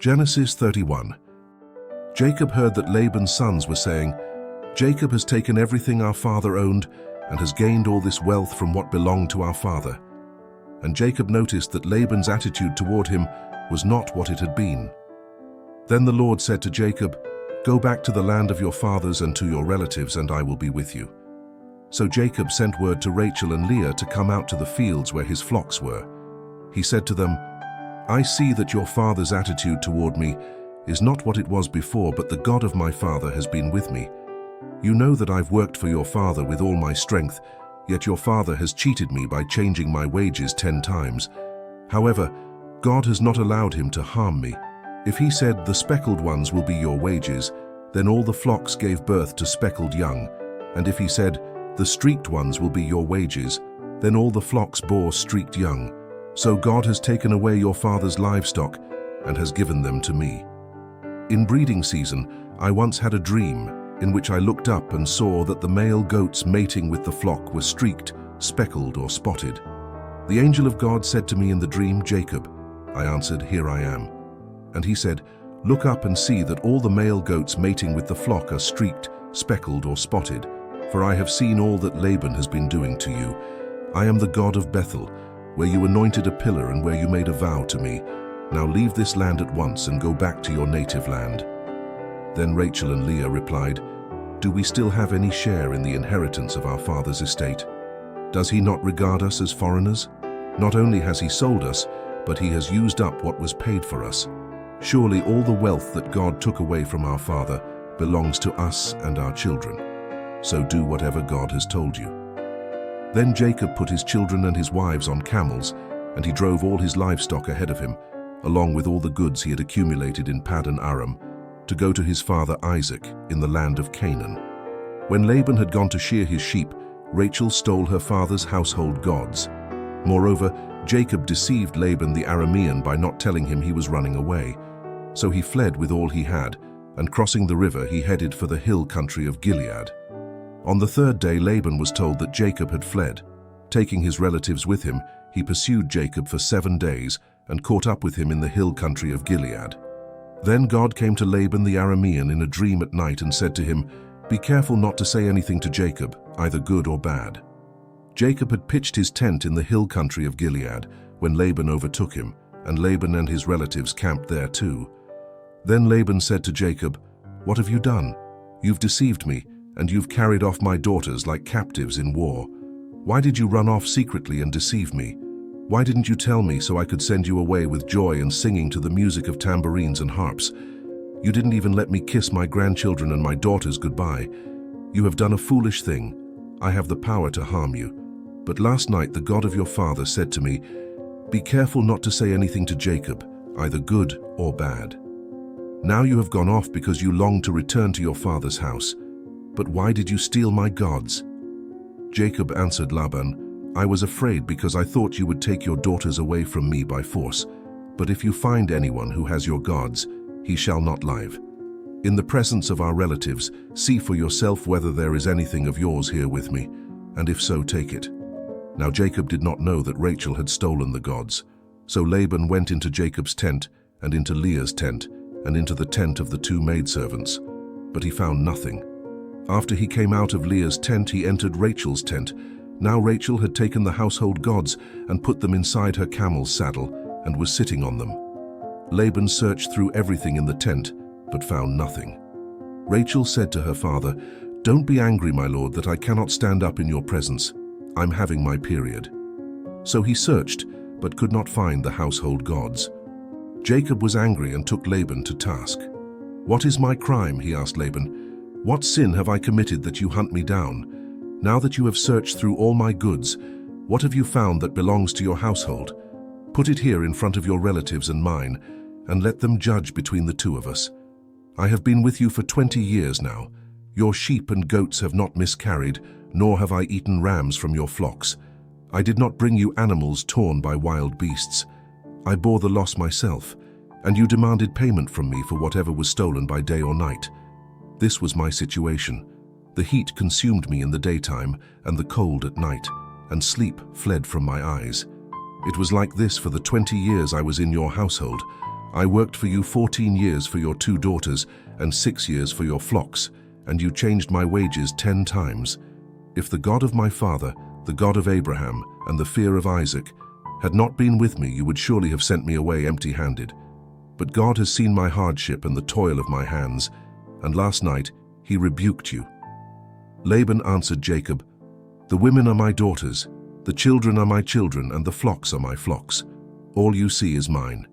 Genesis 31. Jacob heard that Laban's sons were saying, "Jacob has taken everything our father owned and has gained all this wealth from what belonged to our father." And Jacob noticed that Laban's attitude toward him was not what it had been. Then the Lord said to Jacob, "Go back to the land of your fathers and to your relatives, and I will be with you." So Jacob sent word to Rachel and Leah to come out to the fields where his flocks were. He said to them, "I see that your father's attitude toward me is not what it was before, but the God of my father has been with me. You know that I've worked for your father with all my strength, yet your father has cheated me by changing my wages 10 times. However, God has not allowed him to harm me. If he said, 'The speckled ones will be your wages,' then all the flocks gave birth to speckled young. And if he said, 'The streaked ones will be your wages,' then all the flocks bore streaked young. So God has taken away your father's livestock and has given them to me. In breeding season, I once had a dream in which I looked up and saw that the male goats mating with the flock were streaked, speckled, or spotted. The angel of God said to me in the dream, 'Jacob.' I answered, 'Here I am.' And he said, 'Look up and see that all the male goats mating with the flock are streaked, speckled, or spotted, for I have seen all that Laban has been doing to you. I am the God of Bethel, where you anointed a pillar and where you made a vow to me. Now leave this land at once and go back to your native land.' Then Rachel and Leah replied, 'Do we still have any share in the inheritance of our father's estate? Does he not regard us as foreigners? Not only has he sold us, but he has used up what was paid for us. Surely all the wealth that God took away from our father belongs to us and our children. So do whatever God has told you.' Then Jacob put his children and his wives on camels, and he drove all his livestock ahead of him, along with all the goods he had accumulated in Paddan Aram, to go to his father Isaac in the land of Canaan. When Laban had gone to shear his sheep, Rachel stole her father's household gods. Moreover, Jacob deceived Laban the Aramean by not telling him he was running away. So he fled with all he had, and crossing the river he headed for the hill country of Gilead. On the 3rd day Laban was told that Jacob had fled. Taking his relatives with him, he pursued Jacob for 7 days and caught up with him in the hill country of Gilead. Then God came to Laban the Aramean in a dream at night and said to him, 'Be careful not to say anything to Jacob, either good or bad.' Jacob had pitched his tent in the hill country of Gilead when Laban overtook him, and Laban and his relatives camped there too. Then Laban said to Jacob, 'What have you done? You've deceived me, and you've carried off my daughters like captives in war. Why did you run off secretly and deceive me? Why didn't you tell me so I could send you away with joy and singing to the music of tambourines and harps? You didn't even let me kiss my grandchildren and my daughters goodbye. You have done a foolish thing. I have the power to harm you. But last night the God of your father said to me, "Be careful not to say anything to Jacob, either good or bad." Now you have gone off because you long to return to your father's house. But why did you steal my gods?" Jacob answered Laban, "I was afraid because I thought you would take your daughters away from me by force. But if you find anyone who has your gods, he shall not live. In the presence of our relatives, see for yourself whether there is anything of yours here with me, and if so, take it." Now Jacob did not know that Rachel had stolen the gods. So Laban went into Jacob's tent, and into Leah's tent, and into the tent of the 2 maidservants. But he found nothing. After he came out of Leah's tent, he entered Rachel's tent. Now Rachel had taken the household gods and put them inside her camel's saddle and was sitting on them. Laban searched through everything in the tent, but found nothing. Rachel said to her father, "Don't be angry, my lord, that I cannot stand up in your presence. I'm having my period." So he searched, but could not find the household gods. Jacob was angry and took Laban to task. "What is my crime?" he asked Laban. "What sin have I committed that you hunt me down? Now that you have searched through all my goods, what have you found that belongs to your household? Put it here in front of your relatives and mine, and let them judge between the 2 of us. I have been with you for 20 years now. Your sheep and goats have not miscarried, nor have I eaten rams from your flocks. I did not bring you animals torn by wild beasts. I bore the loss myself, and you demanded payment from me for whatever was stolen by day or night. This was my situation. The heat consumed me in the daytime and the cold at night, and sleep fled from my eyes. It was like this for the 20 years I was in your household. I worked for you 14 years for your 2 daughters and 6 years for your flocks, and you changed my wages 10 times. If the God of my father, the God of Abraham, and the fear of Isaac, had not been with me, you would surely have sent me away empty-handed. But God has seen my hardship and the toil of my hands, and last night he rebuked you." Laban answered Jacob, "The women are my daughters, the children are my children, and the flocks are my flocks. All you see is mine.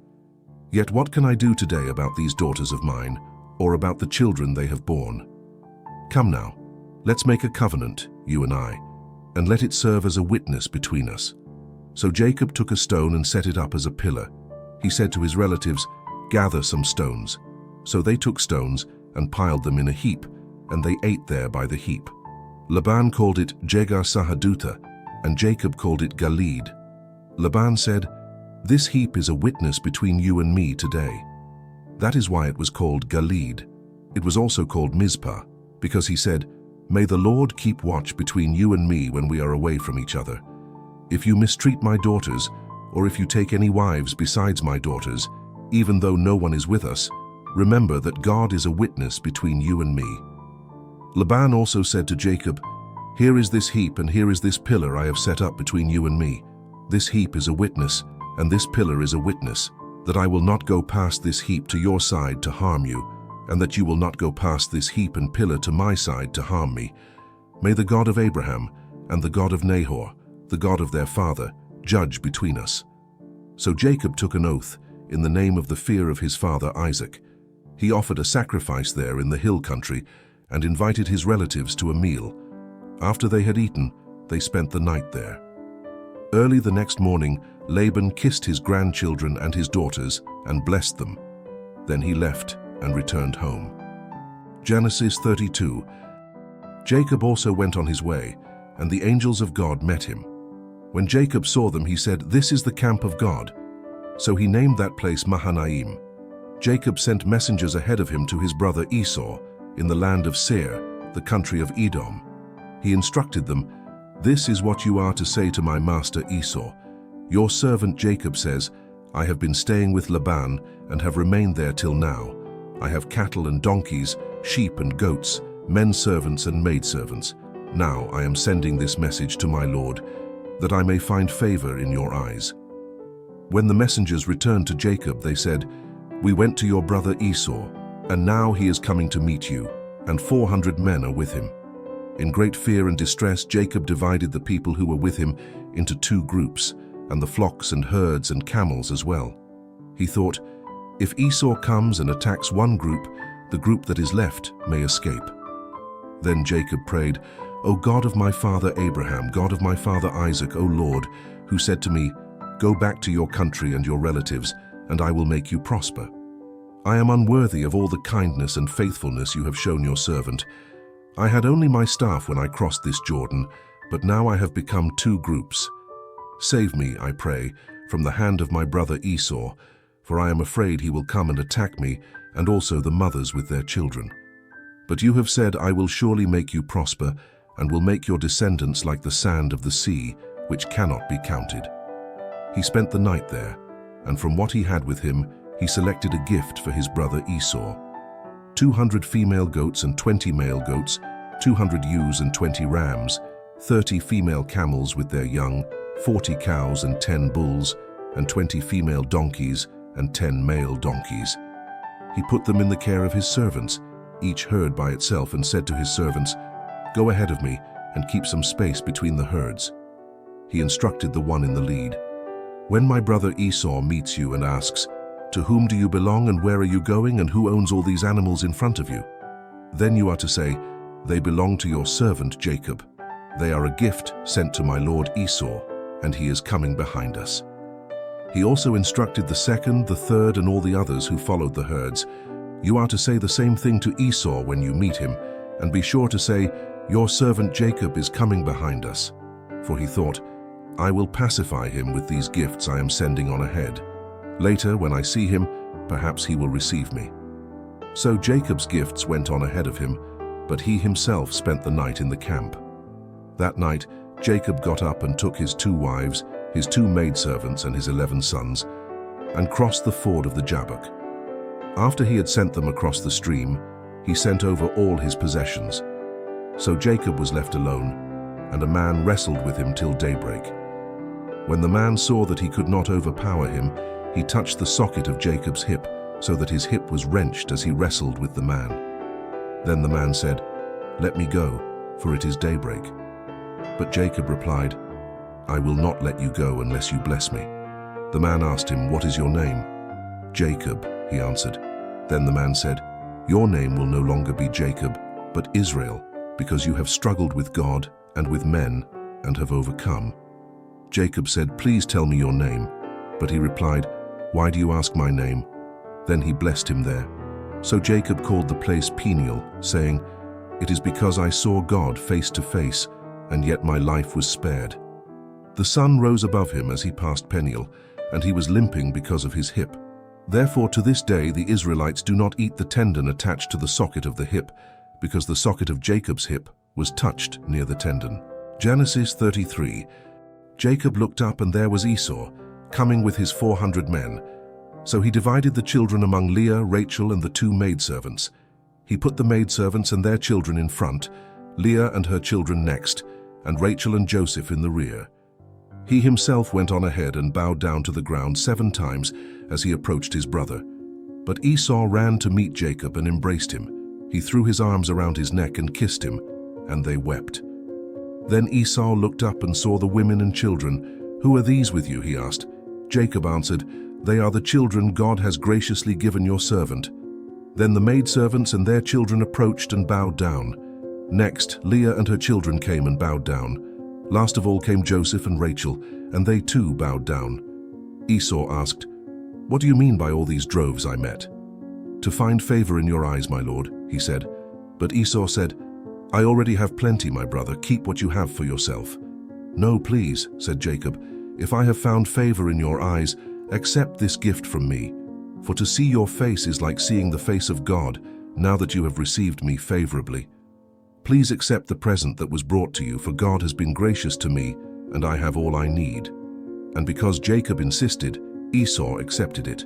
Yet what can I do today about these daughters of mine, or about the children they have borne? Come now, let's make a covenant, you and I, and let it serve as a witness between us." So Jacob took a stone and set it up as a pillar. He said to his relatives, "Gather some stones." So they took stones and piled them in a heap, and they ate there by the heap. Laban called it Jegar Sahadutha, and Jacob called it Galeed. Laban said, "This heap is a witness between you and me today." That is why it was called Galeed. It was also called Mizpah, because he said, "May the Lord keep watch between you and me when we are away from each other. If you mistreat my daughters, or if you take any wives besides my daughters, even though no one is with us, remember that God is a witness between you and me." Laban also said to Jacob, "Here is this heap and here is this pillar I have set up between you and me. This heap is a witness, and this pillar is a witness, that I will not go past this heap to your side to harm you, and that you will not go past this heap and pillar to my side to harm me. May the God of Abraham and the God of Nahor, the God of their father, judge between us." So Jacob took an oath in the name of the fear of his father Isaac. He offered a sacrifice there in the hill country and invited his relatives to a meal. After they had eaten, they spent the night there. Early the next morning, Laban kissed his grandchildren and his daughters and blessed them. Then he left and returned home. Genesis 32. Jacob also went on his way, and the angels of God met him. When Jacob saw them, he said, "This is the camp of God." So he named that place Mahanaim. Jacob sent messengers ahead of him to his brother Esau in the land of Seir, the country of Edom. He instructed them, "This is what you are to say to my master Esau. Your servant Jacob says, I have been staying with Laban and have remained there till now. I have cattle and donkeys, sheep and goats, men servants and maidservants. Now I am sending this message to my lord, that I may find favor in your eyes." When the messengers returned to Jacob, they said, "We went to your brother Esau, and now he is coming to meet you, and 400 men are with him." In great fear and distress, Jacob divided the people who were with him into 2 groups, and the flocks and herds and camels as well. He thought, if Esau comes and attacks one group, the group that is left may escape. Then Jacob prayed, "O God of my father Abraham, God of my father Isaac, O Lord, who said to me, 'Go back to your country and your relatives, and I will make you prosper.' I am unworthy of all the kindness and faithfulness you have shown your servant. I had only my staff when I crossed this Jordan, but now I have become 2 groups. Save me, I pray, from the hand of my brother Esau, for I am afraid he will come and attack me, and also the mothers with their children. But you have said, I will surely make you prosper, and will make your descendants like the sand of the sea, which cannot be counted." He spent the night there, and from what he had with him, he selected a gift for his brother Esau: 200 female goats and 20 male goats, 200 ewes and 20 rams, 30 female camels with their young, 40 cows and 10 bulls, and 20 female donkeys and 10 male donkeys. He put them in the care of his servants, each herd by itself, and said to his servants, "Go ahead of me and keep some space between the herds." He instructed the one in the lead, "When my brother Esau meets you and asks, 'To whom do you belong and where are you going and who owns all these animals in front of you?' then you are to say, 'They belong to your servant Jacob. They are a gift sent to my lord Esau, and he is coming behind us.'" He also instructed the second, the third, and all the others who followed the herds, "You are to say the same thing to Esau when you meet him, and be sure to say, 'Your servant Jacob is coming behind us.'" For he thought, "I will pacify him with these gifts I am sending on ahead. Later, when I see him, perhaps he will receive me." So Jacob's gifts went on ahead of him, but he himself spent the night in the camp. That night, Jacob got up and took his 2 wives, his 2 maidservants, and his 11 sons. and crossed the ford of the Jabbok. After he had sent them across the stream, he sent over all his possessions. So Jacob was left alone, and a man wrestled with him till daybreak. When the man saw that he could not overpower him, he touched the socket of Jacob's hip, so that his hip was wrenched as he wrestled with the man. Then the man said, "Let me go, for it is daybreak." But Jacob replied, "I will not let you go unless you bless me." The man asked him, "What is your name?" "Jacob," he answered. Then the man said, "Your name will no longer be Jacob, but Israel, because you have struggled with God and with men and have overcome." Jacob said, "Please tell me your name." But he replied, "Why do you ask my name?" Then he blessed him there. So Jacob called the place Peniel, saying, "It is because I saw God face to face, and yet my life was spared." The sun rose above him as he passed Peniel, and he was limping because of his hip. Therefore to this day the Israelites do not eat the tendon attached to the socket of the hip, because the socket of Jacob's hip was touched near the tendon. Genesis 33. Jacob looked up, and there was Esau, coming with his 400 men. So he divided the children among Leah, Rachel, and the 2 maidservants. He put the maidservants and their children in front, Leah and her children next, and Rachel and Joseph in the rear. He himself went on ahead and bowed down to the ground 7 times as he approached his brother. But Esau ran to meet Jacob and embraced him. He threw his arms around his neck and kissed him, and they wept. Then Esau looked up and saw the women and children. "Who are these with you?" he asked. Jacob answered, "They are the children God has graciously given your servant." Then the maidservants and their children approached and bowed down. Next, Leah and her children came and bowed down. Last of all came Joseph and Rachel, and they too bowed down. Esau asked, "What do you mean by all these droves I met?" "To find favor in your eyes, my lord," he said. But Esau said, "I already have plenty, my brother. Keep what you have for yourself." "No, please," said Jacob. "If I have found favor in your eyes, accept this gift from me. For to see your face is like seeing the face of God, now that you have received me favorably. Please accept the present that was brought to you, for God has been gracious to me, and I have all I need." And because Jacob insisted, Esau accepted it.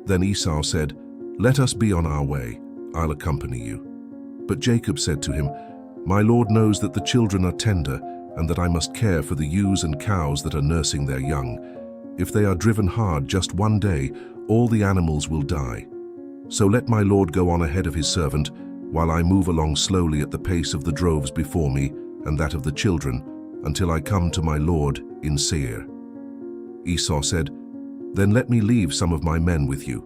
Then Esau said, "Let us be on our way. I'll accompany you." But Jacob said to him, "My Lord knows that the children are tender, and that I must care for the ewes and cows that are nursing their young. If they are driven hard just one day, all the animals will die. So let my Lord go on ahead of his servant, while I move along slowly at the pace of the droves before me and that of the children, until I come to my Lord in Seir." Esau said, "Then let me leave some of my men with you."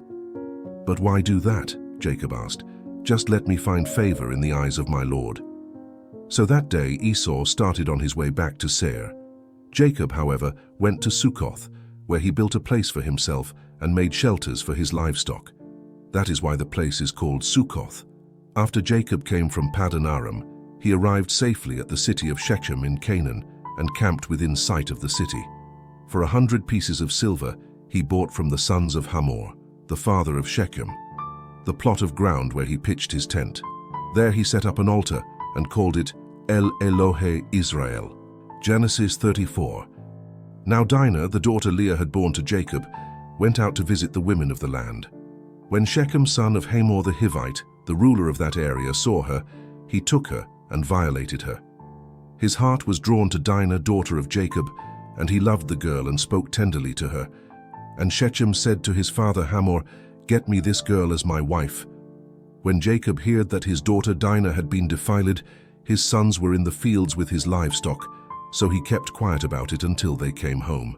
"But why do that?" Jacob asked. "Just let me find favor in the eyes of my Lord." So that day Esau started on his way back to Seir. Jacob, however, went to Succoth, where he built a place for himself and made shelters for his livestock. That is why the place is called Succoth. After Jacob came from Paddan Aram, he arrived safely at the city of Shechem in Canaan and camped within sight of the city. For 100 pieces of silver he bought from the sons of Hamor, the father of Shechem, the plot of ground where he pitched his tent. There he set up an altar and called it El Elohe Israel. Genesis 34. Now Dinah, the daughter Leah had borne to Jacob, went out to visit the women of the land. When Shechem, son of Hamor the Hivite, the ruler of that area, saw her, he took her and violated her. His heart was drawn to Dinah, daughter of Jacob, and he loved the girl and spoke tenderly to her. And Shechem said to his father Hamor, "Get me this girl as my wife." When Jacob heard that his daughter Dinah had been defiled, his sons were in the fields with his livestock, so he kept quiet about it until they came home.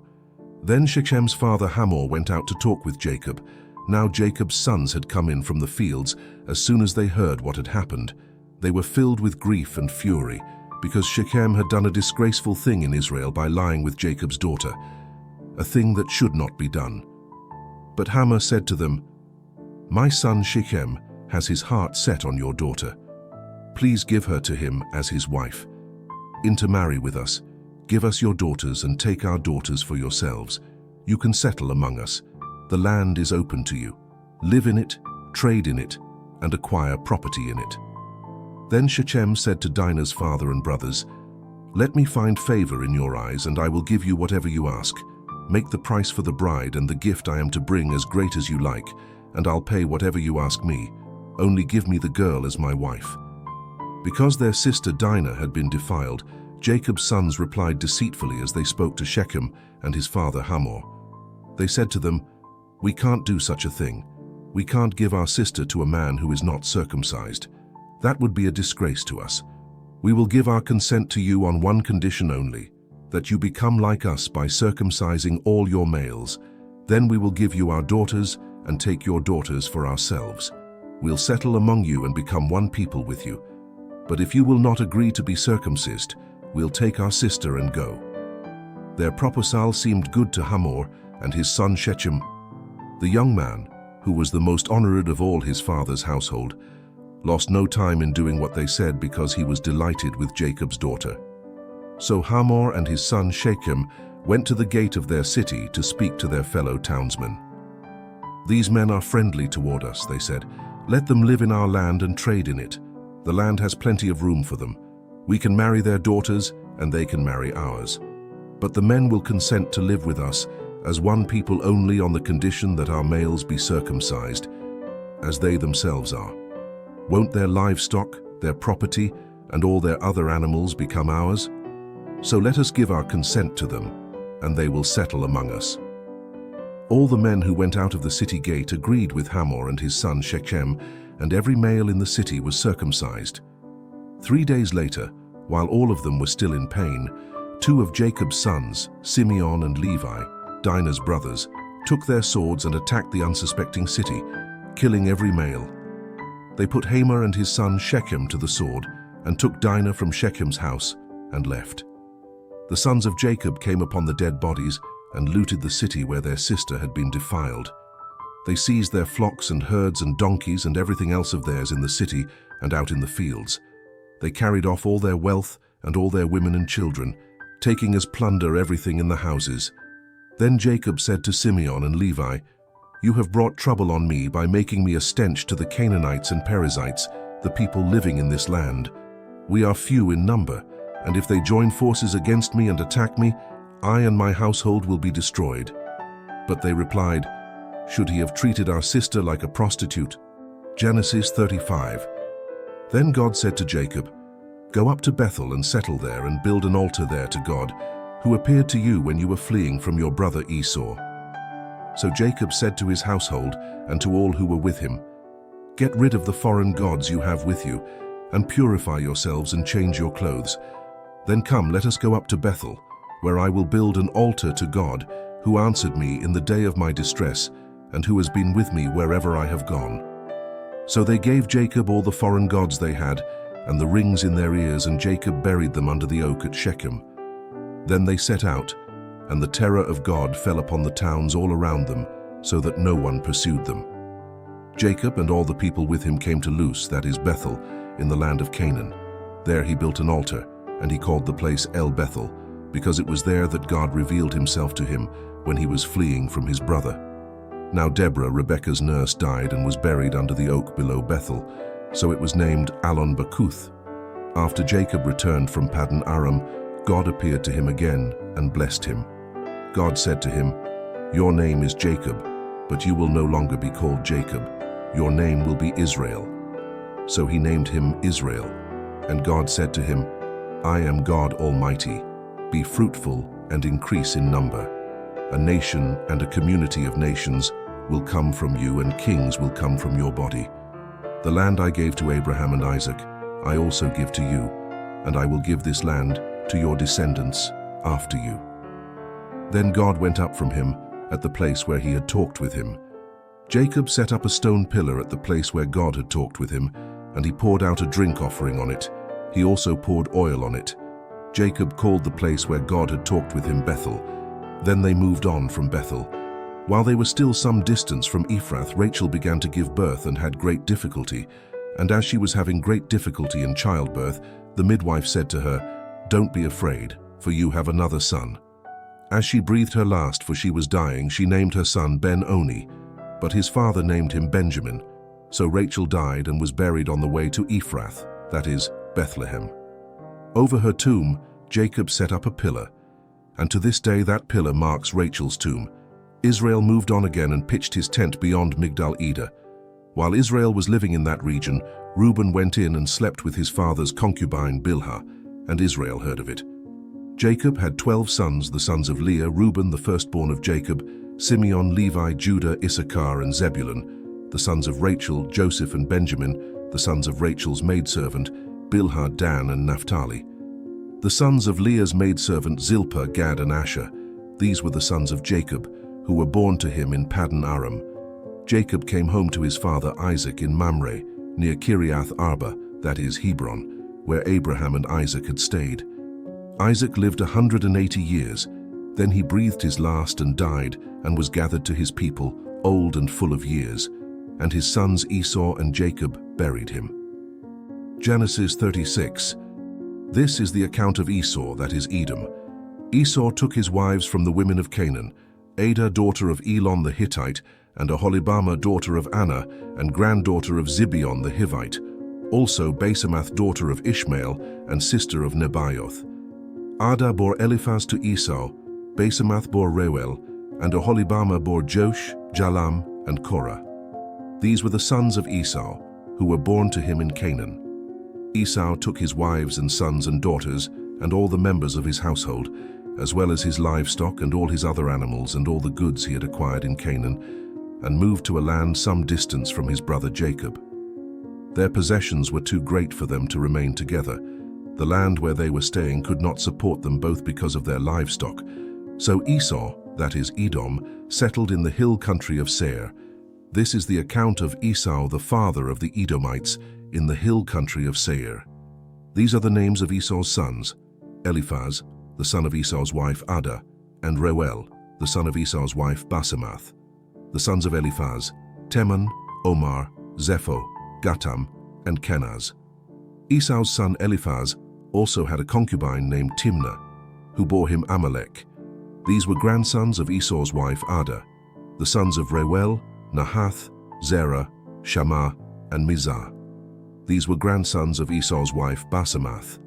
Then Shechem's father Hamor went out to talk with Jacob. Now Jacob's sons had come in from the fields. As soon as they heard what had happened, they were filled with grief and fury, because Shechem had done a disgraceful thing in Israel by lying with Jacob's daughter, a thing that should not be done. But Hamor said to them, "My son Shechem has his heart set on your daughter. Please give her to him as his wife. Intermarry with us. Give us your daughters and take our daughters for yourselves. You can settle among us. The land is open to you. Live in it, trade in it, and acquire property in it." Then Shechem said to Dinah's father and brothers, "Let me find favor in your eyes, and I will give you whatever you ask." Make the price for the bride and the gift I am to bring as great as you like, and I'll pay whatever you ask me. Only give me the girl as my wife." Because their sister Dinah had been defiled, Jacob's sons replied deceitfully as they spoke to Shechem and his father Hamor. They said to them, "We can't do such a thing. We can't give our sister to a man who is not circumcised. That would be a disgrace to us. We will give our consent to you on one condition only, that you become like us by circumcising all your males. Then we will give you our daughters and take your daughters for ourselves. We'll settle among you and become one people with you. But if you will not agree to be circumcised, we'll take our sister and go." Their proposal seemed good to Hamor and his son Shechem. The young man, who was the most honored of all his father's household, lost no time in doing what they said because he was delighted with Jacob's daughter. So Hamor and his son Shechem went to the gate of their city to speak to their fellow townsmen. "These men are friendly toward us," they said. "Let them live in our land and trade in it. The land has plenty of room for them. We can marry their daughters and they can marry ours. But the men will consent to live with us as one people only on the condition that our males be circumcised, as they themselves are. Won't their livestock, their property, and all their other animals become ours? So let us give our consent to them, and they will settle among us." All the men who went out of the city gate agreed with Hamor and his son Shechem, and every male in the city was circumcised. 3 days later, while all of them were still in pain, 2 of Jacob's sons, Simeon and Levi, Dinah's brothers, took their swords and attacked the unsuspecting city, killing every male. They put Hamor and his son Shechem to the sword and took Dinah from Shechem's house and left. The sons of Jacob came upon the dead bodies and looted the city where their sister had been defiled. They seized their flocks and herds and donkeys and everything else of theirs in the city and out in the fields. They carried off all their wealth and all their women and children, taking as plunder everything in the houses. Then Jacob said to Simeon and Levi, "You have brought trouble on me by making me a stench to the Canaanites and Perizzites, the people living in this land. We are few in number, and if they join forces against me and attack me, I and my household will be destroyed." But they replied, "Should he have treated our sister like a prostitute?" Genesis 35. Then God said to Jacob, "Go up to Bethel and settle there and build an altar there to God, who appeared to you when you were fleeing from your brother Esau." So Jacob said to his household and to all who were with him, "Get rid of the foreign gods you have with you, and purify yourselves and change your clothes. Then come, let us go up to Bethel, where I will build an altar to God, who answered me in the day of my distress, and who has been with me wherever I have gone." So they gave Jacob all the foreign gods they had, and the rings in their ears, and Jacob buried them under the oak at Shechem. Then they set out, and the terror of God fell upon the towns all around them, so that no one pursued them. Jacob and all the people with him came to Luz, that is Bethel, in the land of Canaan. There he built an altar, and he called the place El Bethel, because it was there that God revealed himself to him when he was fleeing from his brother. Now Deborah, Rebekah's nurse, died and was buried under the oak below Bethel, so it was named Allon Bakuth. After Jacob returned from Paddan Aram, God appeared to him again and blessed him. God said to him, "Your name is Jacob, but you will no longer be called Jacob. Your name will be Israel." So he named him Israel. And God said to him, "I am God Almighty. Be fruitful and increase in number. A nation and a community of nations will come from you, and kings will come from your body. The land I gave to Abraham and Isaac, I also give to you, and I will give this land to your descendants after you." Then God went up from him at the place where he had talked with him. Jacob set up a stone pillar at the place where God had talked with him, and he poured out a drink offering on it. He also poured oil on it. Jacob called the place where God had talked with him Bethel. Then they moved on from Bethel. While they were still some distance from Ephrath, Rachel began to give birth and had great difficulty. And as she was having great difficulty in childbirth, the midwife said to her, "Don't be afraid, for you have another son." As she breathed her last, for she was dying, she named her son Ben-Oni, but his father named him Benjamin. So Rachel died and was buried on the way to Ephrath, that is, Bethlehem. Over her tomb, Jacob set up a pillar. and to this day that pillar marks Rachel's tomb. Israel moved on again and pitched his tent beyond Migdal Eder. While Israel was living in that region, Reuben went in and slept with his father's concubine Bilhah, and Israel heard of it. Jacob had 12 sons, the sons of Leah, Reuben the firstborn of Jacob, Simeon, Levi, Judah, Issachar, and Zebulun, the sons of Rachel, Joseph, and Benjamin, the sons of Rachel's maidservant, Bilhah, Dan, and Naphtali. The sons of Leah's maidservant Zilpah, Gad, and Asher. These were the sons of Jacob, who were born to him in Paddan Aram. Jacob came home to his father Isaac in Mamre, near Kiriath Arba, that is Hebron, where Abraham and Isaac had stayed. Isaac lived 180 years. Then he breathed his last and died, and was gathered to his people, old and full of years. And his sons Esau and Jacob buried him. Genesis 36. This is the account of Esau, that is Edom. Esau took his wives from the women of Canaan, Adah daughter of Elon the Hittite, and Aholibamah daughter of Anna, and granddaughter of Zibeon the Hivite, also Basemath daughter of Ishmael, and sister of Nebaioth. Adah bore Eliphaz to Esau, Basemath bore Reuel, and Aholibamah bore Josh, Jalam, and Korah. These were the sons of Esau, who were born to him in Canaan. Esau took his wives and sons and daughters, and all the members of his household, as well as his livestock and all his other animals and all the goods he had acquired in Canaan, and moved to a land some distance from his brother Jacob. Their possessions were too great for them to remain together. The land where they were staying could not support them both because of their livestock. So Esau, that is Edom, settled in the hill country of Seir. This is the account of Esau, the father of the Edomites, in the hill country of Seir. These are the names of Esau's sons: Eliphaz, the son of Esau's wife Adah, and Reuel, the son of Esau's wife Basemath. The sons of Eliphaz: Teman, Omar, Zepho, Gatam, and Kenaz. Esau's son Eliphaz also had a concubine named Timnah, who bore him Amalek. These were grandsons of Esau's wife Adah. The sons of Reuel: Nahath, Zerah, Shammah, and Mizah. These were grandsons of Esau's wife Basemath.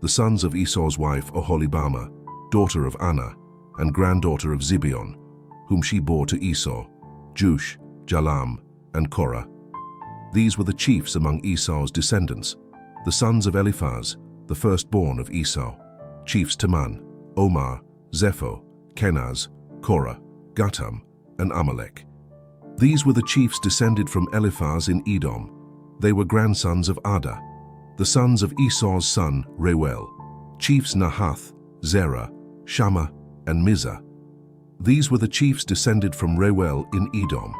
The sons of Esau's wife Aholibamah, daughter of Anna, and granddaughter of Zibeon, whom she bore to Esau: Jush, Jalam, and Korah. These were the chiefs among Esau's descendants. The sons of Eliphaz, the firstborn of Esau: chiefs Teman, Omar, Zepho, Kenaz, Korah, Gatam, and Amalek. These were the chiefs descended from Eliphaz in Edom. They were grandsons of Adah. The sons of Esau's son Reuel: chiefs Nahath, Zerah, Shammah, and Mizah. These were the chiefs descended from Reuel in Edom.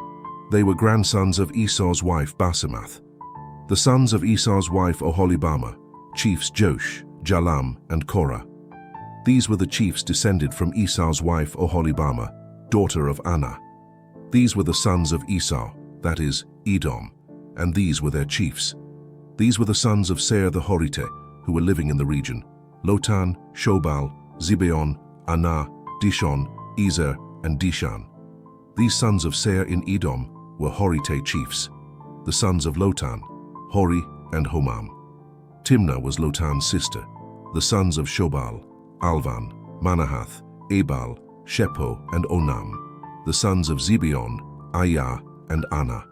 They were grandsons of Esau's wife Basemath. The sons of Esau's wife Aholibamah: chiefs Josh, Jalam, and Korah. These were the chiefs descended from Esau's wife Aholibamah, daughter of Anna. These were the sons of Esau, that is, Edom, and these were their chiefs. These were the sons of Seir the Horite, who were living in the region: Lotan, Shobal, Zibeon, Anah, Dishon, Ezer, and Dishan. These sons of Seir in Edom were Horite chiefs. The sons of Lotan: Hori and Homam. Timnah was Lotan's sister. The sons of Shobal: Alvan, Manahath, Ebal, Shepho, and Onam. The sons of Zibeon: Ayah and Anna.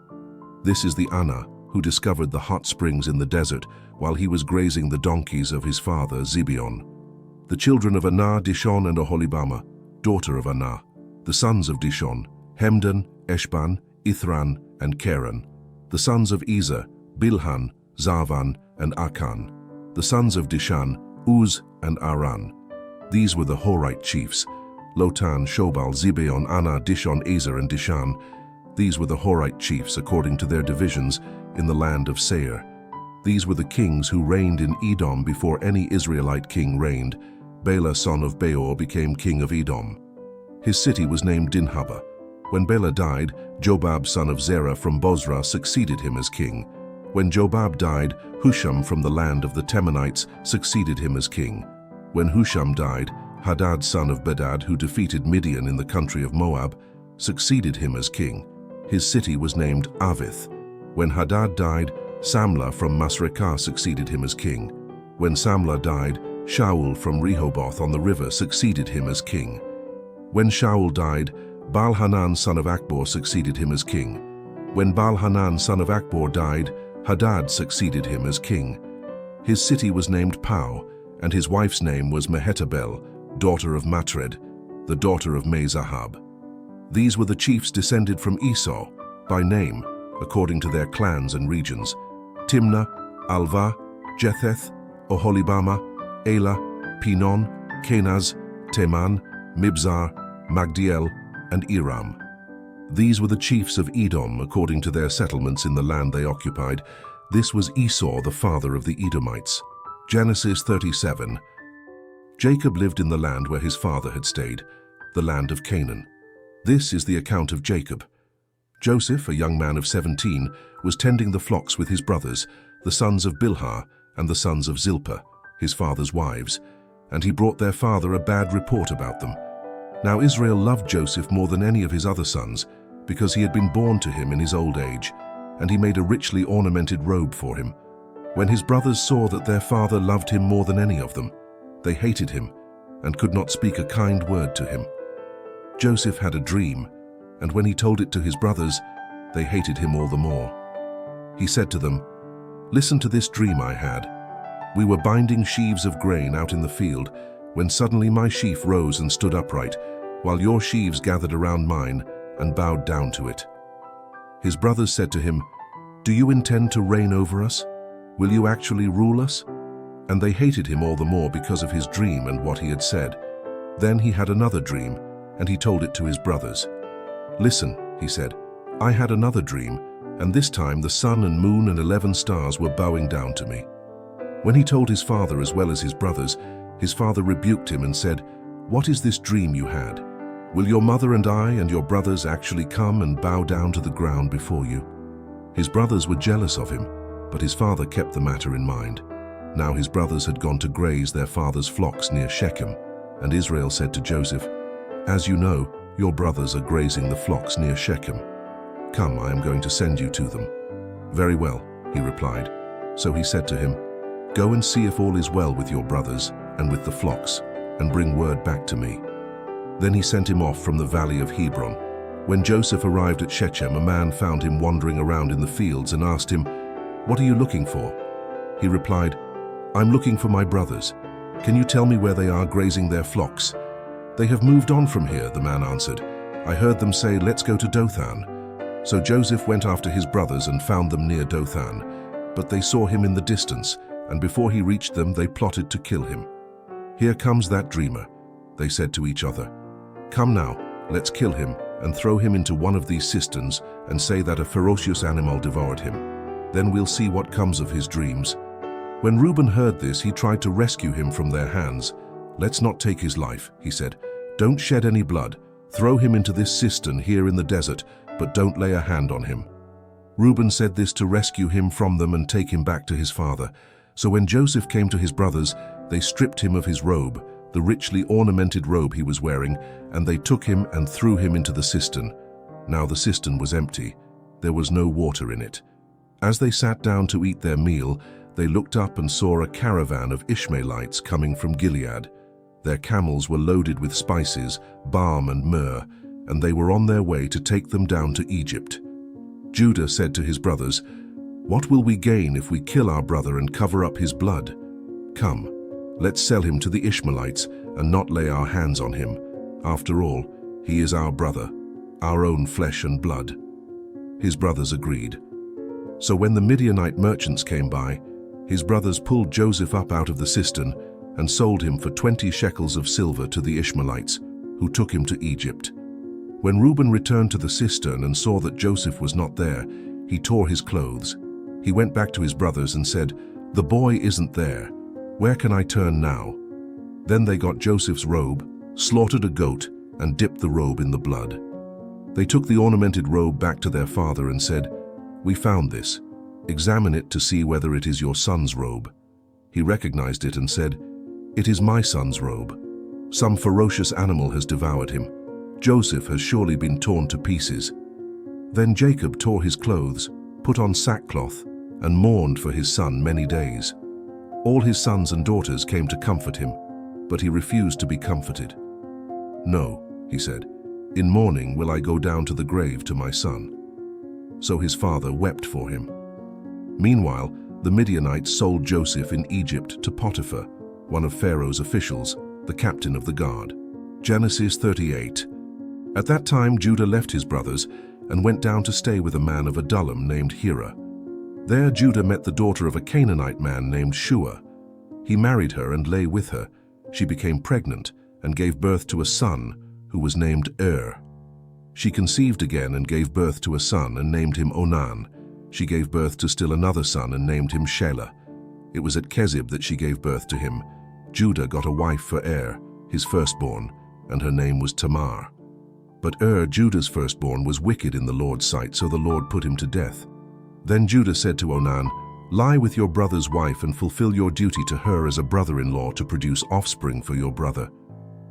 This is the Anna who discovered the hot springs in the desert while he was grazing the donkeys of his father Zibeon. The children of Anah: Dishon and Aholibamah, daughter of Anah. The sons of Dishon: Hemdan, Eshban, Ithran, and Keren. The sons of Ezer: Bilhan, Zavan, and Akan. The sons of Dishan: Uz and Aran. These were the Horite chiefs: Lotan, Shobal, Zibeon, Anah, Dishon, Ezer, and Dishan. These were the Horite chiefs according to their divisions in the land of Seir. These were the kings who reigned in Edom before any Israelite king reigned. Bela son of Beor became king of Edom. His city was named Dinhabah. When Bela died, Jobab son of Zerah from Bozrah succeeded him as king. When Jobab died, Husham from the land of the Temanites succeeded him as king. When Husham died, Hadad son of Bedad, who defeated Midian in the country of Moab, succeeded him as king. His city was named Avith. When Hadad died, Samlah from Masrekah succeeded him as king. When Samlah died, Shaul from Rehoboth on the river succeeded him as king. When Shaul died, Baal-Hanan son of Akbor succeeded him as king. When Baal-Hanan son of Akbor died, Hadad succeeded him as king. His city was named Pau, and his wife's name was Mehetabel, daughter of Matred, the daughter of Me-Zahab. These were the chiefs descended from Esau, by name, according to their clans and regions: Timnah, Alvah, Jetheth, Oholibamah, Elah, Pinon, Kenaz, Teman, Mibzar, Magdiel, and Iram. These were the chiefs of Edom according to their settlements in the land they occupied. This was Esau, the father of the Edomites. Genesis 37. Jacob lived in the land where his father had stayed, the land of Canaan. This is the account of Jacob. Joseph, a young man of 17, was tending the flocks with his brothers, the sons of Bilhah and the sons of Zilpah, his father's wives, and he brought their father a bad report about them. Now Israel loved Joseph more than any of his other sons, because he had been born to him in his old age, and he made a richly ornamented robe for him. When his brothers saw that their father loved him more than any of them, they hated him and could not speak a kind word to him. Joseph had a dream, and when he told it to his brothers, they hated him all the more. He said to them, "Listen to this dream I had. We were binding sheaves of grain out in the field, when suddenly my sheaf rose and stood upright, while your sheaves gathered around mine and bowed down to it." His brothers said to him, "Do you intend to reign over us? Will you actually rule us?" And they hated him all the more because of his dream and what he had said. Then he had another dream, and he told it to his brothers. "Listen," he said, "I had another dream, and this time the sun and moon and 11 stars were bowing down to me." When he told his father as well as his brothers, his father rebuked him and said, "What is this dream you had? Will your mother and I and your brothers actually come and bow down to the ground before you?" His brothers were jealous of him, but his father kept the matter in mind. Now his brothers had gone to graze their father's flocks near Shechem, and Israel said to Joseph, "As you know, your brothers are grazing the flocks near Shechem. Come, I am going to send you to them." "Very well," he replied. So he said to him, "Go and see if all is well with your brothers and with the flocks, and bring word back to me." Then he sent him off from the valley of Hebron. When Joseph arrived at Shechem, a man found him wandering around in the fields and asked him, "What are you looking for?" He replied, "I'm looking for my brothers. Can you tell me where they are grazing their flocks?" "They have moved on from here," the man answered. "I heard them say, 'Let's go to Dothan.'" So Joseph went after his brothers and found them near Dothan. But they saw him in the distance, and before he reached them, they plotted to kill him. "Here comes that dreamer," they said to each other. "Come now, let's kill him and throw him into one of these cisterns and say that a ferocious animal devoured him. Then we'll see what comes of his dreams." When Reuben heard this, he tried to rescue him from their hands. "Let's not take his life," he said. "Don't shed any blood. Throw him into this cistern here in the desert, but don't lay a hand on him." Reuben said this to rescue him from them and take him back to his father. So when Joseph came to his brothers, they stripped him of his robe, the richly ornamented robe he was wearing, and they took him and threw him into the cistern. Now the cistern was empty. There was no water in it. As they sat down to eat their meal, they looked up and saw a caravan of Ishmaelites coming from Gilead. Their camels were loaded with spices, balm and myrrh, and they were on their way to take them down to Egypt. Judah said to his brothers, "What will we gain if we kill our brother and cover up his blood? Come, let's sell him to the Ishmaelites and not lay our hands on him. After all, he is our brother, our own flesh and blood." His brothers agreed. So when the Midianite merchants came by, his brothers pulled Joseph up out of the cistern and sold him for 20 shekels of silver to the Ishmaelites, who took him to Egypt. When Reuben returned to the cistern and saw that Joseph was not there, he tore his clothes. He went back to his brothers and said, "The boy isn't there. Where can I turn now?" Then they got Joseph's robe, slaughtered a goat, and dipped the robe in the blood. They took the ornamented robe back to their father and said, "We found this. Examine it to see whether it is your son's robe." He recognized it and said, "It is my son's robe. Some ferocious animal has devoured him. Joseph has surely been torn to pieces." Then Jacob tore his clothes, put on sackcloth, and mourned for his son many days. All his sons and daughters came to comfort him, but he refused to be comforted. "No," he said, "in mourning will I go down to the grave to my son." So his father wept for him. Meanwhile, the Midianites sold Joseph in Egypt to Potiphar, one of Pharaoh's officials, the captain of the guard. Genesis 38. At that time Judah left his brothers and went down to stay with a man of Adullam named Hira. There Judah met the daughter of a Canaanite man named Shua. He married her and lay with her. She became pregnant and gave birth to a son who was named She conceived again and gave birth to a son and named him Onan. She gave birth to still another son and named him Shelah. It was at Kezib that she gave birth to him. Judah got a wife for his firstborn, and her name was Tamar. But Judah's firstborn, was wicked in the Lord's sight, so the Lord put him to death. Then Judah said to Onan, "Lie with your brother's wife and fulfill your duty to her as a brother-in-law to produce offspring for your brother."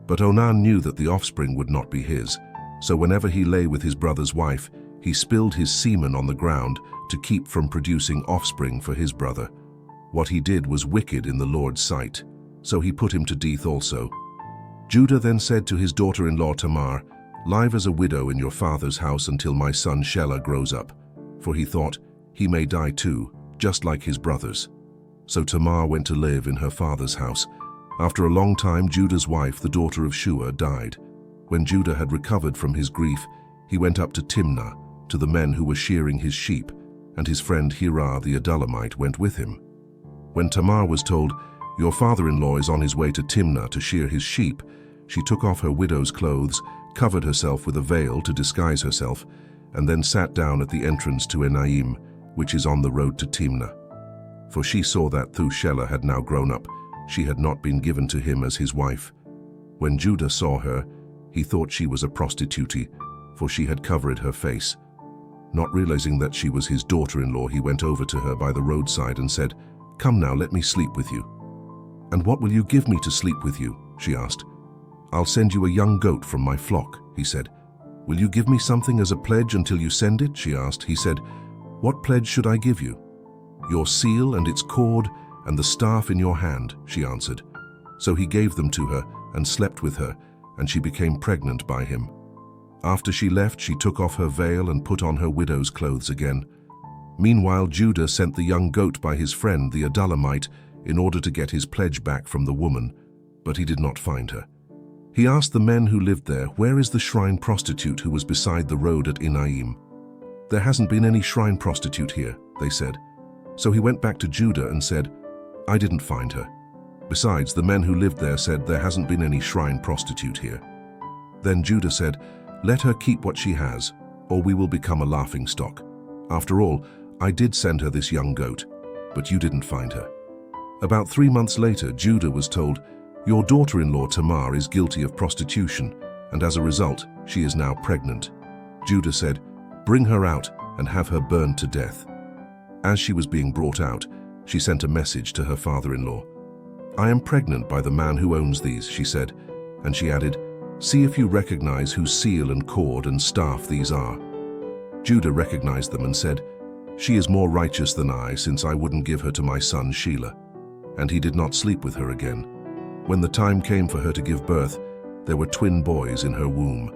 But Onan knew that the offspring would not be his, so whenever he lay with his brother's wife, he spilled his semen on the ground to keep from producing offspring for his brother. What he did was wicked in the Lord's sight, so he put him to death also. Judah then said to his daughter-in-law Tamar, "Live as a widow in your father's house until my son Shelah grows up," for he thought, "He may die too, just like his brothers." So Tamar went to live in her father's house. After a long time, Judah's wife, the daughter of Shua, died. When Judah had recovered from his grief, he went up to Timnah, to the men who were shearing his sheep, and his friend Hira the Adullamite went with him. When Tamar was told, "Your father-in-law is on his way to Timnah to shear his sheep," she took off her widow's clothes, covered herself with a veil to disguise herself, and then sat down at the entrance to Enaim, which is on the road to Timnah. For she saw that though Shelah had now grown up, she had not been given to him as his wife. When Judah saw her, he thought she was a prostitute, for she had covered her face. Not realizing that she was his daughter-in-law, he went over to her by the roadside and said, "Come now, let me sleep with you." "And what will you give me to sleep with you?" she asked. "I'll send you a young goat from my flock," he said. "Will you give me something as a pledge until you send it?" she asked. He said, "What pledge should I give you?" "Your seal and its cord and the staff in your hand," she answered. So he gave them to her and slept with her, and she became pregnant by him. After she left, she took off her veil and put on her widow's clothes again. Meanwhile, Judah sent the young goat by his friend the Adullamite in order to get his pledge back from the woman, but he did not find her. He asked the men who lived there, "Where is the shrine prostitute who was beside the road at Enaim?" "There hasn't been any shrine prostitute here," they said. So he went back to Judah and said, "I didn't find her. Besides, the men who lived there said there hasn't been any shrine prostitute here." Then Judah said, "Let her keep what she has, or we will become a laughingstock. After all, I did send her this young goat, but you didn't find her." About 3 months later, Judah was told, "Your daughter-in-law Tamar is guilty of prostitution, and as a result, she is now pregnant." Judah said, "Bring her out and have her burned to death." As she was being brought out, she sent a message to her father-in-law. "I am pregnant by the man who owns these," she said, and she added, "See if you recognize whose seal and cord and staff these are." Judah recognized them and said, "She is more righteous than I, since I wouldn't give her to my son Shelah." And he did not sleep with her again. When the time came for her to give birth, there were twin boys in her womb.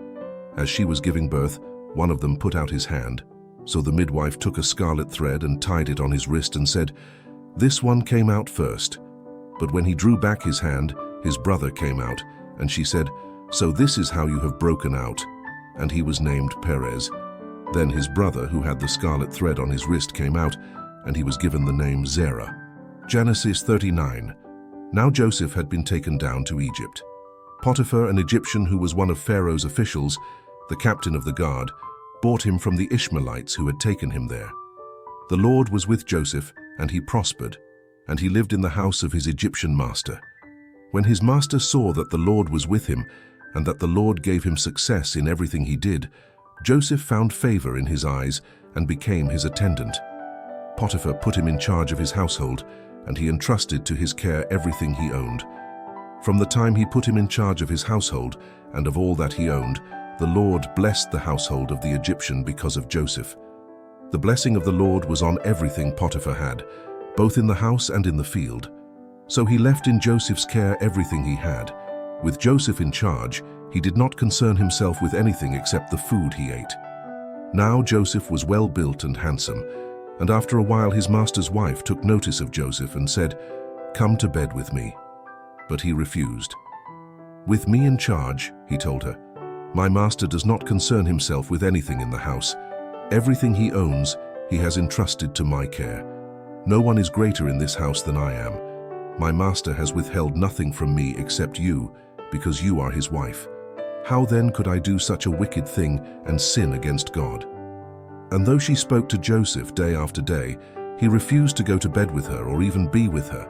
As she was giving birth, one of them put out his hand. So the midwife took a scarlet thread and tied it on his wrist and said, "This one came out first." But when he drew back his hand, his brother came out, and she said, "So this is how you have broken out." And he was named Perez. Then his brother, who had the scarlet thread on his wrist, came out, and he was given the name Zerah. Genesis 39. Now Joseph had been taken down to Egypt. Potiphar, an Egyptian who was one of Pharaoh's officials, the captain of the guard, bought him from the Ishmaelites who had taken him there. The Lord was with Joseph, and he prospered, and he lived in the house of his Egyptian master. When his master saw that the Lord was with him, and that the Lord gave him success in everything he did, Joseph found favor in his eyes and became his attendant. Potiphar put him in charge of his household, and he entrusted to his care everything he owned. From the time he put him in charge of his household and of all that he owned, the Lord blessed the household of the Egyptian because of Joseph. The blessing of the Lord was on everything Potiphar had, both in the house and in the field. So he left in Joseph's care everything he had. With Joseph in charge, he did not concern himself with anything except the food he ate. Now Joseph was well built and handsome, and after a while his master's wife took notice of Joseph and said, "Come to bed with me." But he refused. "With me in charge," he told her, "my master does not concern himself with anything in the house. Everything he owns, he has entrusted to my care. No one is greater in this house than I am. My master has withheld nothing from me except you, because you are his wife. How then could I do such a wicked thing and sin against God?" And though she spoke to Joseph day after day, he refused to go to bed with her or even be with her.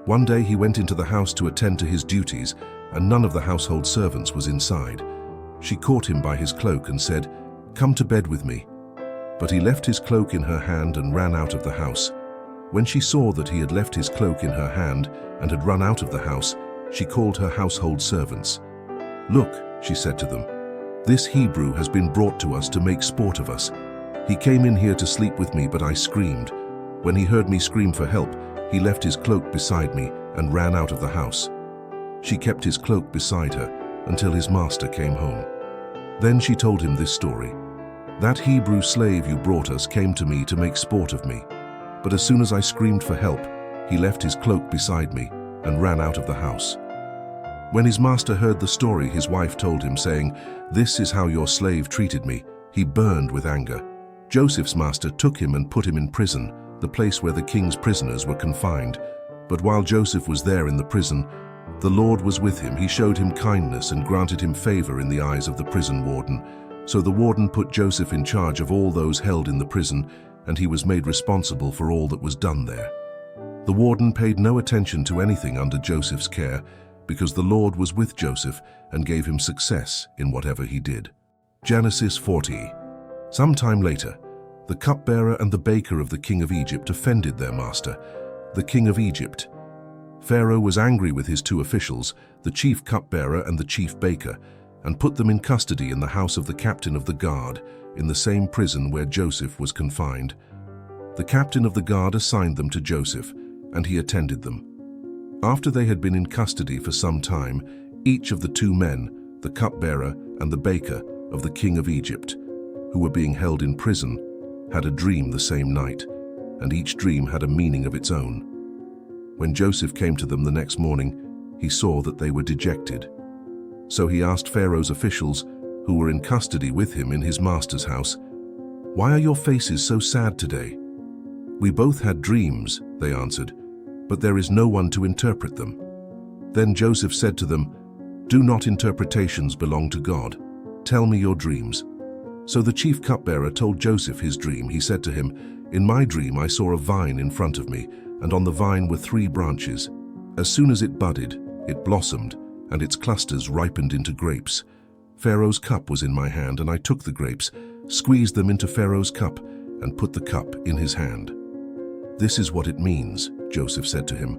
One day he went into the house to attend to his duties, and none of the household servants was inside. She caught him by his cloak and said, "Come to bed with me." But he left his cloak in her hand and ran out of the house. When she saw that he had left his cloak in her hand and had run out of the house, she called her household servants. "Look," she said to them, "this Hebrew has been brought to us to make sport of us. He came in here to sleep with me, but I screamed. When he heard me scream for help, he left his cloak beside me and ran out of the house." She kept his cloak beside her until his master came home. Then she told him this story. "That Hebrew slave you brought us came to me to make sport of me. But as soon as I screamed for help, he left his cloak beside me and ran out of the house." When his master heard the story, his wife told him, saying, "This is how your slave treated me." He burned with anger. Joseph's master took him and put him in prison, the place where the king's prisoners were confined. But while Joseph was there in the prison, the Lord was with him. He showed him kindness and granted him favor in the eyes of the prison warden. So the warden put Joseph in charge of all those held in the prison, and he was made responsible for all that was done there. The warden paid no attention to anything under Joseph's care, because the Lord was with Joseph and gave him success in whatever he did. Genesis 40. Some time later, the cupbearer and the baker of the king of Egypt offended their master, the king of Egypt. Pharaoh was angry with his two officials, the chief cupbearer and the chief baker, and put them in custody in the house of the captain of the guard, in the same prison where Joseph was confined. The captain of the guard assigned them to Joseph, and he attended them. After they had been in custody for some time, each of the two men, the cupbearer and the baker of the king of Egypt, who were being held in prison, had a dream the same night, and each dream had a meaning of its own. When Joseph came to them the next morning, he saw that they were dejected. So he asked Pharaoh's officials, who were in custody with him in his master's house, "Why are your faces so sad today?" "We both had dreams," they answered, "but there is no one to interpret them." Then Joseph said to them, "Do not interpretations belong to God? Tell me your dreams." So the chief cupbearer told Joseph his dream. He said to him, "In my dream I saw a vine in front of me, and on the vine were 3 branches. As soon as it budded, it blossomed, and its clusters ripened into grapes. Pharaoh's cup was in my hand, and I took the grapes, squeezed them into Pharaoh's cup, and put the cup in his hand." "This is what it means," Joseph said to him.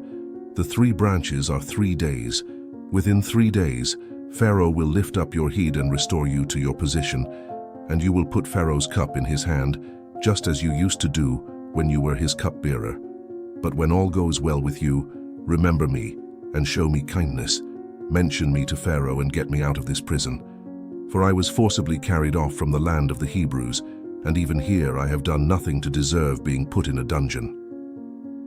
"The 3 branches are 3 days. Within 3 days, Pharaoh will lift up your head and restore you to your position, and you will put Pharaoh's cup in his hand, just as you used to do when you were his cupbearer. But when all goes well with you, remember me and show me kindness. Mention me to Pharaoh and get me out of this prison. For I was forcibly carried off from the land of the Hebrews, and even here I have done nothing to deserve being put in a dungeon."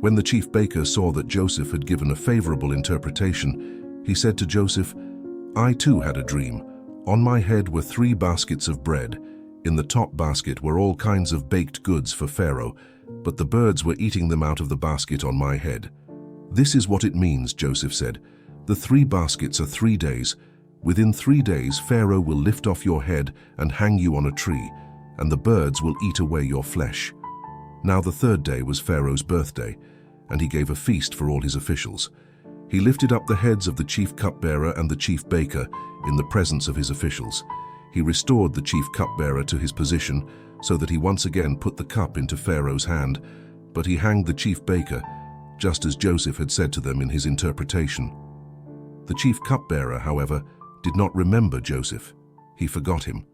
When the chief baker saw that Joseph had given a favorable interpretation, he said to Joseph, "I too had a dream. On my head were 3 baskets of bread. In the top basket were all kinds of baked goods for Pharaoh, but the birds were eating them out of the basket on my head." "This is what it means," Joseph said. "The 3 baskets are 3 days. Within 3 days Pharaoh will lift off your head and hang you on a tree, and the birds will eat away your flesh." Now the 3rd day was Pharaoh's birthday, and he gave a feast for all his officials. He lifted up the heads of the chief cupbearer and the chief baker in the presence of his officials. He restored the chief cupbearer to his position so that he once again put the cup into Pharaoh's hand, but he hanged the chief baker, just as Joseph had said to them in his interpretation. The chief cupbearer, however, did not remember Joseph. He forgot him.